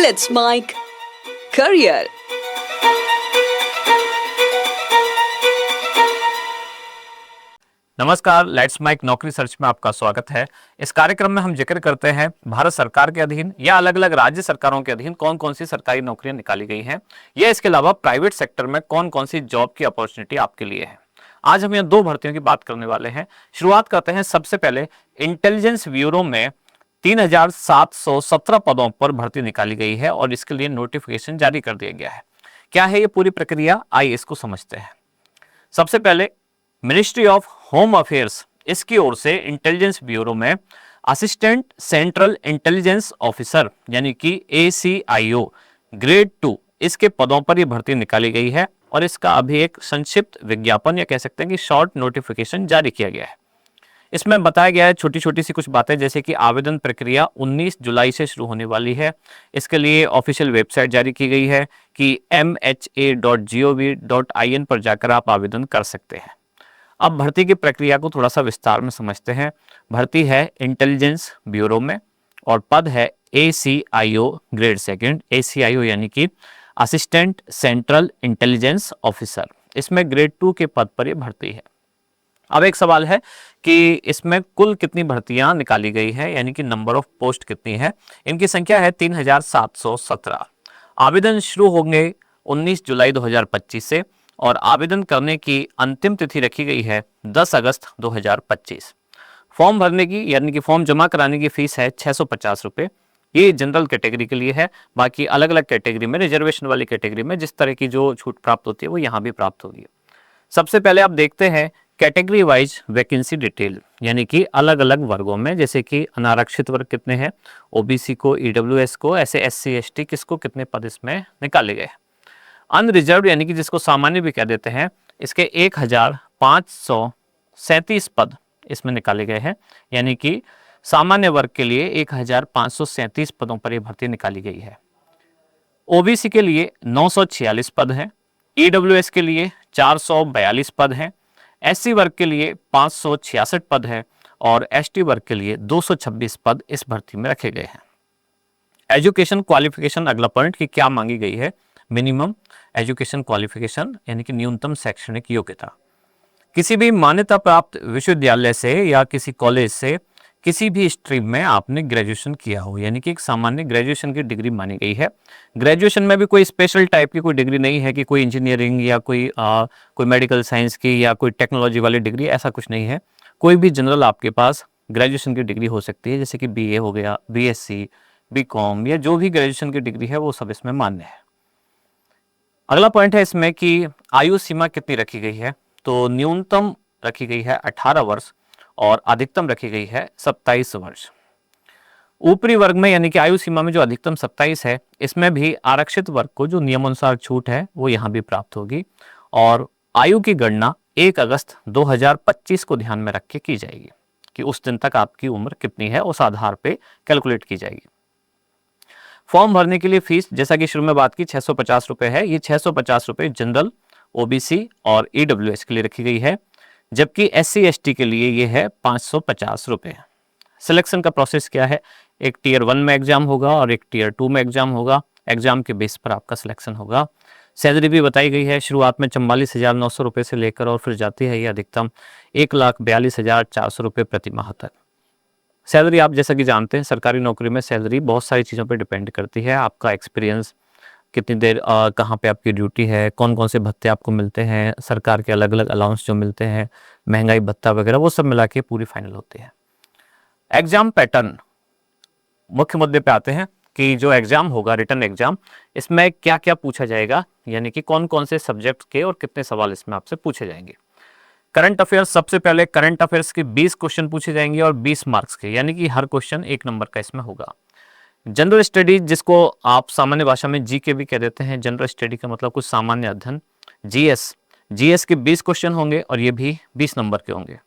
Let's Mike Career. नमस्कार, let's mic नौकरी search में आपका स्वागत है। इस कार्यक्रम में हम जिक्र करते हैं भारत सरकार के अधीन या अलग अलग राज्य सरकारों के अधीन कौन कौन सी सरकारी नौकरियां निकाली गई हैं, या इसके अलावा प्राइवेट सेक्टर में कौन कौन सी जॉब की अपॉर्चुनिटी आपके लिए है। आज हम यहाँ दो भर्तियों की बात करने वाले हैं। शुरुआत करते हैं सबसे पहले इंटेलिजेंस ब्यूरो में 3717 पदों पर भर्ती निकाली गई है और इसके लिए नोटिफिकेशन जारी कर दिया गया है। क्या है ये पूरी प्रक्रिया, आइए इसको समझते हैं। सबसे पहले मिनिस्ट्री ऑफ होम अफेयर्स इसकी ओर से इंटेलिजेंस ब्यूरो में असिस्टेंट सेंट्रल इंटेलिजेंस ऑफिसर यानी कि ACIO ग्रेड 2 इसके पदों पर यह भर्ती निकाली गई है और इसका अभी एक संक्षिप्त विज्ञापन या कह सकते हैं कि शॉर्ट नोटिफिकेशन जारी किया गया है। इसमें बताया गया है छोटी छोटी सी कुछ बातें, जैसे कि आवेदन प्रक्रिया 19 जुलाई से शुरू होने वाली है। इसके लिए ऑफिशियल वेबसाइट जारी की गई है कि mha.gov.in पर जाकर आप आवेदन कर सकते हैं। अब भर्ती की प्रक्रिया को थोड़ा सा विस्तार में समझते हैं। भर्ती है इंटेलिजेंस ब्यूरो में और पद है ACIO ग्रेड 2, ACIO यानी कि असिस्टेंट सेंट्रल इंटेलिजेंस ऑफिसर। इसमें ग्रेड 2 के पद पर यह भर्ती है। अब एक सवाल है कि इसमें कुल कितनी भर्तियां निकाली गई है, यानी कि नंबर ऑफ पोस्ट कितनी है। इनकी संख्या है 3717। आवेदन शुरू होंगे 19 जुलाई 2025 से और आवेदन करने की अंतिम तिथि रखी गई है 10 अगस्त 2025। फॉर्म भरने की यानी कि फॉर्म जमा कराने की फीस है 650 रुपये। ये जनरल कैटेगरी के लिए है। बाकी अलग अलग कैटेगरी में, रिजर्वेशन वाली कैटेगरी में जिस तरह की जो छूट प्राप्त होती है वो यहाँ भी प्राप्त होगी। सबसे पहले आप देखते हैं कैटेगरी वाइज वैकेंसी डिटेल, यानी कि अलग अलग वर्गों में, जैसे कि अनारक्षित वर्ग कितने हैं, OBC को, EWS को, ऐसे SC ST किसको कितने पद इसमें निकाले गए। अनरिजर्व यानी कि जिसको सामान्य भी कह देते हैं, इसके 1537 पद इसमें निकाले गए हैं, यानी कि सामान्य वर्ग के लिए 1537 पदों पर यह भर्ती निकाली गई है। OBC के लिए 946 पद हैं, EWS के लिए 442 पद हैं, SC वर्ग के लिए 566 पद है और ST वर्ग के लिए 226 पद इस भर्ती में रखे गए हैं। एजुकेशन क्वालिफिकेशन अगला पॉइंट कि क्या मांगी गई है। मिनिमम एजुकेशन क्वालिफिकेशन यानी कि न्यूनतम शैक्षणिक योग्यता। किसी भी मान्यता प्राप्त विश्वविद्यालय से या किसी कॉलेज से किसी भी स्ट्रीम में आपने ग्रेजुएशन किया हो, यानी कि एक सामान्य ग्रेजुएशन की डिग्री मानी गई है। ग्रेजुएशन में भी कोई स्पेशल टाइप की कोई डिग्री नहीं है कि कोई इंजीनियरिंग या कोई मेडिकल साइंस की या कोई टेक्नोलॉजी वाली डिग्री, ऐसा कुछ नहीं है। कोई भी जनरल आपके पास ग्रेजुएशन की डिग्री हो सकती है, जैसे कि BA हो गया, BSc, BCom या जो भी ग्रेजुएशन की डिग्री है वो सब इसमें मान्य है। अगला पॉइंट है इसमें कि आयु सीमा कितनी रखी गई है। तो न्यूनतम रखी गई है 18 वर्ष और अधिकतम रखी गई है 27 वर्ष। ऊपरी वर्ग में यानी कि आयु सीमा में जो अधिकतम 27 है, इसमें भी आरक्षित वर्ग को जो नियमानुसार छूट है वो यहाँ भी प्राप्त होगी और आयु की गणना 1 अगस्त 2025 को ध्यान में रख के की जाएगी कि उस दिन तक आपकी उम्र कितनी है, उस आधार पे कैलकुलेट की जाएगी। फॉर्म भरने के लिए फीस जैसा कि शुरू में बात की 650 रुपये है। ये 650 रुपये जनरल, OBC और EWS के लिए रखी गई है, जबकि SC ST के लिए ये है 550 रुपये। सिलेक्शन का प्रोसेस क्या है, एक टियर 1 में एग्जाम होगा और एक टियर 2 में एग्जाम होगा। एग्जाम के बेस पर आपका सिलेक्शन होगा। सैलरी भी बताई गई है, शुरुआत में 44,900 रुपये से लेकर और फिर जाती है ये अधिकतम 1,42,400 रुपये प्रति माह तक। सैलरी आप जैसा कि जानते हैं सरकारी नौकरी में सैलरी बहुत सारी चीज़ों पे डिपेंड करती है। आपका एक्सपीरियंस, कितनी देर कहाँ पे आपकी ड्यूटी है, कौन कौन से भत्ते आपको मिलते हैं, सरकार के अलग अलग अलाउंस जो मिलते हैं, महंगाई भत्ता वगैरह, वो सब मिला के पूरी फाइनल होती है। एग्जाम पैटर्न, मुख्य मुद्दे पे आते हैं कि जो एग्जाम होगा, रिटन एग्जाम, इसमें क्या क्या पूछा जाएगा, यानी कि कौन कौन से सब्जेक्ट के और कितने सवाल इसमें आपसे पूछे जाएंगे। करंट अफेयर्स, सबसे पहले करंट अफेयर्स के 20 क्वेश्चन पूछे जाएंगे और 20 मार्क्स के, यानी कि हर क्वेश्चन 1 नंबर का इसमें होगा। जनरल स्टडी, जिसको आप सामान्य भाषा में GK भी कह देते हैं, जनरल स्टडी का मतलब कुछ सामान्य अध्ययन। GS के 20 क्वेश्चन होंगे और ये भी 20 नंबर के होंगे।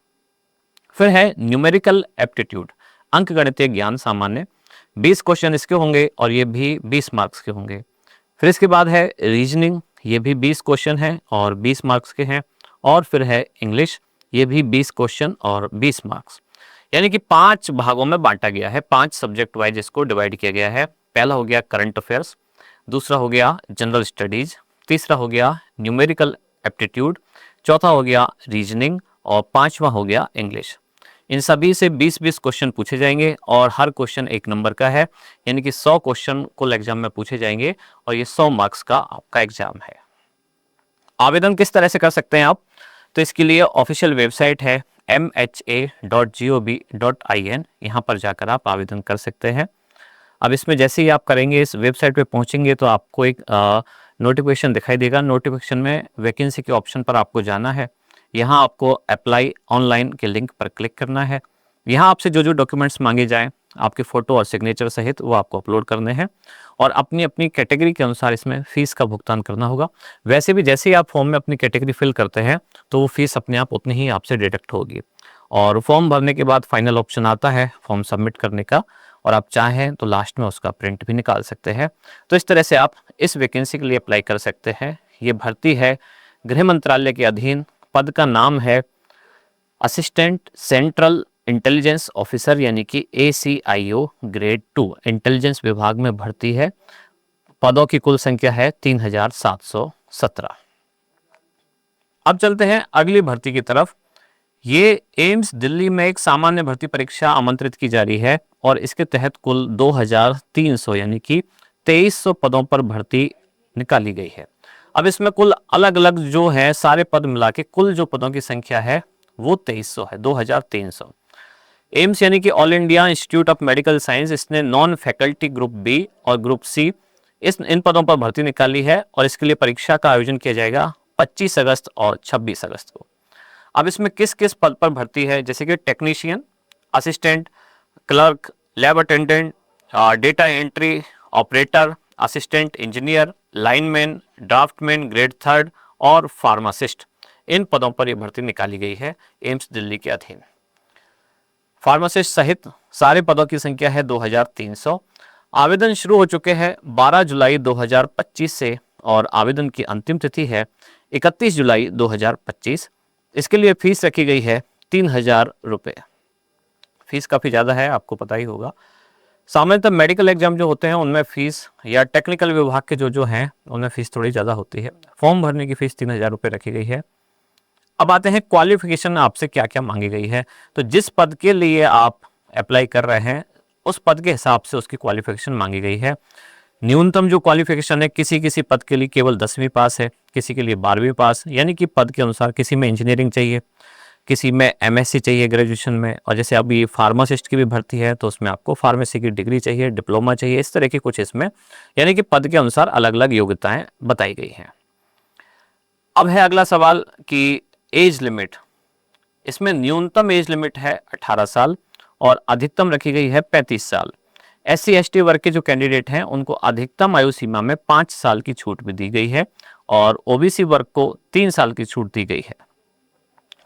फिर है न्यूमेरिकल एप्टीट्यूड, अंकगणितीय ज्ञान सामान्य, 20 क्वेश्चन इसके होंगे और ये भी 20 मार्क्स के होंगे। फिर इसके बाद है रीजनिंग, ये भी 20 क्वेश्चन है और 20 मार्क्स के हैं। और फिर है इंग्लिश, ये भी 20 क्वेश्चन और 20 मार्क्स, यानी कि 5 भागों में बांटा गया है, 5 सब्जेक्ट वाइज इसको डिवाइड किया गया है। पहला हो गया करंट अफेयर्स, दूसरा हो गया जनरल स्टडीज, तीसरा हो गया न्यूमेरिकल एप्टीट्यूड, चौथा हो गया रीजनिंग और पांचवा हो गया इंग्लिश। इन सभी से 20-20 क्वेश्चन पूछे जाएंगे और हर क्वेश्चन 1 नंबर का है, यानी कि 100 क्वेश्चन कुल एग्जाम में पूछे जाएंगे और ये 100 मार्क्स का आपका एग्जाम है। आवेदन किस तरह से कर सकते हैं आप? तो इसके लिए ऑफिशियल वेबसाइट है mha.gov.in, यहाँ पर जाकर आप आवेदन कर सकते हैं। अब इसमें जैसे ही आप करेंगे, इस वेबसाइट पे पहुंचेंगे तो आपको एक नोटिफिकेशन दिखाई देगा। नोटिफिकेशन में वैकेंसी के ऑप्शन पर आपको जाना है। यहाँ आपको अप्लाई ऑनलाइन के लिंक पर क्लिक करना है। यहाँ आपसे जो जो डॉक्यूमेंट्स मांगे जाएं, आपके फ़ोटो और सिग्नेचर सहित, वो आपको अपलोड करने हैं और अपनी अपनी कैटेगरी के अनुसार इसमें फ़ीस का भुगतान करना होगा। वैसे भी जैसे ही आप फॉर्म में अपनी कैटेगरी फिल करते हैं तो वो फ़ीस अपने आप उतनी ही आपसे डिडक्ट होगी और फॉर्म भरने के बाद फाइनल ऑप्शन आता है फॉर्म सबमिट करने का और आप चाहें तो लास्ट में उसका प्रिंट भी निकाल सकते हैं। तो इस तरह से आप इस वैकेंसी के लिए अप्लाई कर सकते हैं। ये भर्ती है गृह मंत्रालय के अधीन। पद का नाम है असिस्टेंट सेंट्रल इंटेलिजेंस ऑफिसर, यानी कि ACIO ग्रेड 2 इंटेलिजेंस विभाग में भर्ती है। पदों की कुल संख्या है 3717। अब चलते हैं अगली भर्ती की तरफ। ये एम्स दिल्ली में एक सामान्य भर्ती परीक्षा आमंत्रित की जा रही है और इसके तहत कुल 2300 यानी कि 2300 पदों पर भर्ती निकाली गई है। अब इसमें कुल अलग अलग जो है सारे पद मिला के कुल जो पदों की संख्या है वो 2300 है, 2300। एम्स यानी कि all India institute of medical science, इसने नॉन फैकल्टी ग्रुप बी और ग्रुप सी इन पदों पर भर्ती निकाली है और इसके लिए परीक्षा का आयोजन किया जाएगा 25 अगस्त और 26 अगस्त को। अब इसमें किस किस पद पर भर्ती है, जैसे कि technician, assistant, clerk, lab attendant, data entry operator, assistant engineer, lineman, draftman grade 3 और फार्मासिस्ट, इन पदों पर यह भर्ती निकाली गई है एम्स दिल्ली के अधीन। फार्मासिस्ट सहित सारे पदों की संख्या है 2300। आवेदन शुरू हो चुके हैं 12 जुलाई 2025 से और आवेदन की अंतिम तिथि है 31 जुलाई 2025। इसके लिए फीस रखी गई है 3000 रुपये। फीस काफ़ी ज़्यादा है, आपको पता ही होगा। सामान्यतः मेडिकल एग्जाम जो होते हैं उनमें फीस, या टेक्निकल विभाग के जो हैं उनमें फीस थोड़ी ज़्यादा होती है। फॉर्म भरने की फीस 3000 रुपये रखी गई है। अब आते हैं क्वालिफिकेशन आपसे क्या क्या मांगी गई है। तो जिस पद के लिए आप अप्लाई कर रहे हैं उस पद के हिसाब से उसकी क्वालिफिकेशन मांगी गई है। न्यूनतम जो क्वालिफिकेशन है, किसी किसी पद के लिए केवल 10वीं पास है, किसी के लिए 12वीं पास, यानी कि पद के अनुसार किसी में इंजीनियरिंग चाहिए, किसी में MSc चाहिए ग्रेजुएशन में, और जैसे अब ये फार्मासिस्ट की भी भर्ती है तो उसमें आपको फार्मेसी की डिग्री चाहिए, डिप्लोमा चाहिए, इस तरह की कुछ इसमें, यानी कि पद के अनुसार अलग अलग योग्यताएं बताई गई हैं। अब है अगला सवाल कि एज लिमिट। इसमें न्यूनतम एज लिमिट है 18 साल और अधिकतम रखी गई है 35 साल। SC ST वर्ग के जो कैंडिडेट हैं उनको अधिकतम आयु सीमा में 5 साल की छूट भी दी गई है और OBC वर्ग को 3 साल की छूट दी गई है।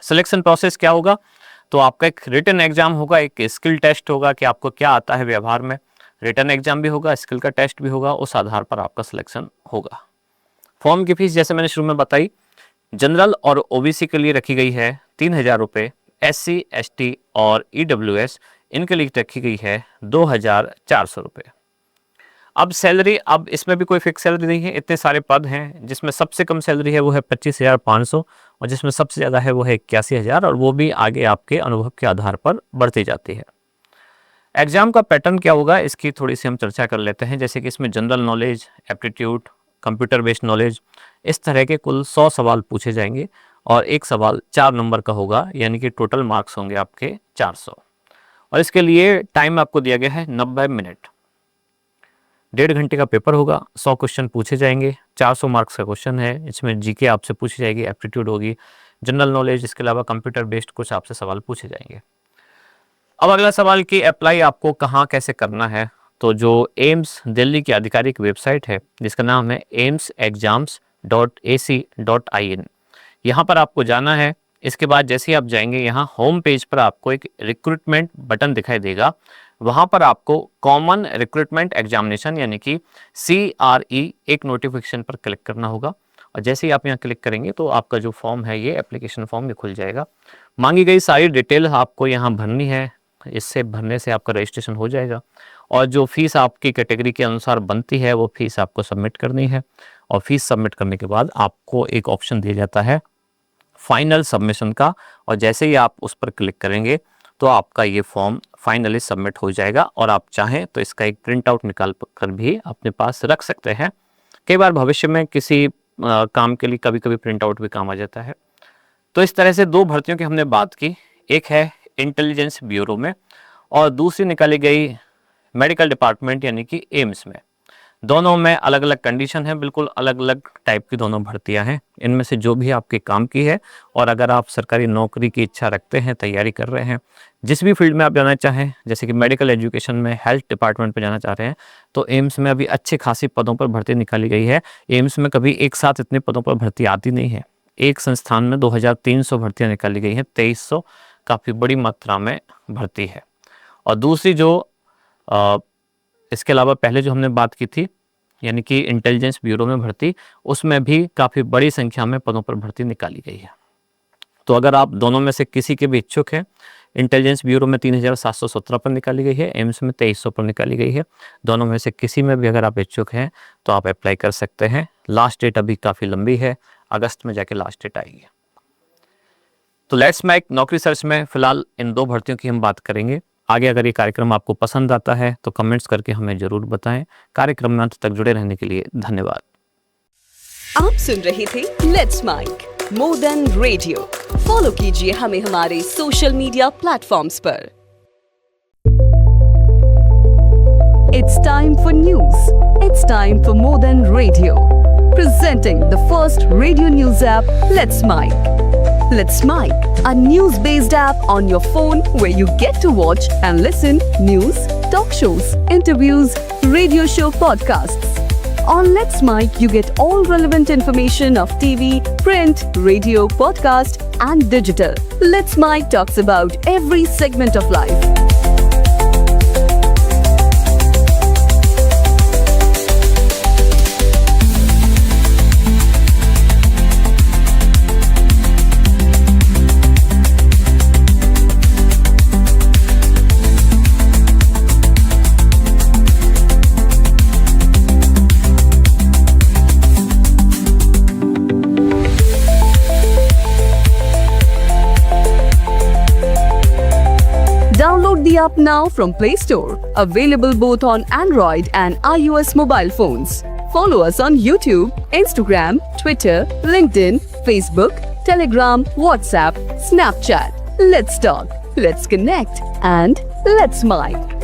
सिलेक्शन प्रोसेस क्या होगा? तो आपका एक रिटन एग्जाम होगा, एक स्किल टेस्ट होगा कि आपको क्या आता है व्यवहार में। रिटन एग्जाम भी होगा, स्किल का टेस्ट भी होगा, उस आधार पर आपका सिलेक्शन होगा। फॉर्म की फीस जैसे मैंने शुरू में बताई, जनरल और OBC के लिए रखी गई है 3000 रुपये, SC ST और EWS इनके लिए रखी गई है 2400 रुपये। अब सैलरी, अब इसमें भी कोई फिक्स सैलरी नहीं है, इतने सारे पद हैं जिसमें सबसे कम सैलरी है वो है 25,500 और जिसमें सबसे ज़्यादा है वो है 81,000 और वो भी आगे आपके अनुभव के आधार पर बढ़ती जाती है। एग्जाम का पैटर्न क्या होगा इसकी थोड़ी सी हम चर्चा कर लेते हैं। जैसे कि इसमें general knowledge, aptitude, computer based knowledge, इस तरह के कुल 100 सवाल पूछे जाएंगे और एक सवाल 4 नंबर का होगा, यानी कि टोटल मार्क्स होंगे आपके 400 और इसके लिए टाइम आपको दिया गया है 90 मिनट। 1.5 घंटे का पेपर होगा, 100 क्वेश्चन पूछे जाएंगे, 400 मार्क्स का क्वेश्चन है। इसमें जीके आपसे पूछी जाएगी, एप्टीट्यूड होगी, जनरल नॉलेज, इसके अलावा कंप्यूटर बेस्ड कुछ आपसे सवाल पूछे जाएंगे। अब अगला सवाल कि अप्लाई आपको कहाँ कैसे करना है। तो जो एम्स दिल्ली की आधिकारिक वेबसाइट है जिसका नाम है amsexams.ac.in, यहाँ पर आपको जाना है। इसके बाद जैसे ही आप जाएंगे यहाँ होम पेज पर आपको एक रिक्रूटमेंट बटन दिखाई देगा, वहाँ पर आपको कॉमन रिक्रूटमेंट एग्जामिनेशन यानी कि CRE एक नोटिफिकेशन पर क्लिक करना होगा और जैसे ही आप यहाँ क्लिक करेंगे तो आपका जो फॉर्म है, ये एप्लीकेशन फॉर्म भी खुल जाएगा। मांगी गई सारी डिटेल आपको यहाँ भरनी है, इससे भरने से आपका रजिस्ट्रेशन हो जाएगा और जो फीस आपकी कैटेगरी के अनुसार बनती है वो फीस आपको सबमिट करनी है और फीस सबमिट करने के बाद आपको एक ऑप्शन दिया जाता है फाइनल सबमिशन का और जैसे ही आप उस पर क्लिक करेंगे तो आपका ये फॉर्म फाइनली सबमिट हो जाएगा और आप चाहें तो इसका एक प्रिंट आउट निकाल कर भी अपने पास रख सकते हैं। कई बार भविष्य में किसी काम के लिए कभी कभी प्रिंट आउट भी काम आ जाता है। तो इस तरह से दो भर्तियों की हमने बात की, एक है इंटेलिजेंस ब्यूरो में और दूसरी निकाली गई मेडिकल डिपार्टमेंट यानी कि एम्स में। दोनों में अलग अलग कंडीशन है, बिल्कुल अलग अलग टाइप की दोनों भर्तियां हैं। इनमें से जो भी आपके काम की है और अगर आप सरकारी नौकरी की इच्छा रखते हैं, तैयारी कर रहे हैं, जिस भी फील्ड में आप जाना चाहें, जैसे कि मेडिकल एजुकेशन में, हेल्थ डिपार्टमेंट में जाना चाह रहे हैं, तो एम्स में अभी अच्छी खासी पदों पर भर्ती निकाली गई है। एम्स में कभी एक साथ इतने पदों पर भर्ती आती नहीं है। एक संस्थान में 2300 भर्तियाँ निकाली गई हैं, 2300 काफ़ी बड़ी मात्रा में भर्ती है। और दूसरी जो इसके अलावा पहले जो हमने बात की थी यानी कि इंटेलिजेंस ब्यूरो में भर्ती, उसमें भी काफ़ी बड़ी संख्या में पदों पर भर्ती निकाली गई है। तो अगर आप दोनों में से किसी के भी इच्छुक हैं, इंटेलिजेंस ब्यूरो में 3717 पर निकाली गई है, एम्स में 2300 पर निकाली गई है, दोनों में से किसी में भी अगर आप इच्छुक हैं तो आप अप्लाई कर सकते हैं। लास्ट डेट अभी काफ़ी लंबी है, अगस्त में जाके लास्ट डेट आएगी। तो लेट्स मेक नौकरी सर्च में फिलहाल इन दो भर्तियों की हम बात करेंगे। आगे अगर ये कार्यक्रम आपको पसंद आता है तो कमेंट्स करके हमें जरूर बताएं। कार्यक्रम में अंत तक जुड़े रहने के लिए धन्यवाद। आप सुन रहे थे let's mic more than radio. Follow कीजिए हमें हमारे सोशल मीडिया प्लेटफॉर्म्स पर। It's time for news. It's time for more than radio. Presenting the first radio news app, Let's Mic. Let's Mic, a news-based app on your phone where you get to watch and listen news, talk shows, interviews, radio show podcasts. On Let's Mic, you get all relevant information of TV, print, radio, podcast, and digital. Let's Mic talks about every segment of life. Download the app now from Play Store. Available both on Android and iOS mobile phones. Follow us on YouTube, Instagram, Twitter, LinkedIn, Facebook, Telegram, WhatsApp, Snapchat. Let's talk, let's connect, and let's mic.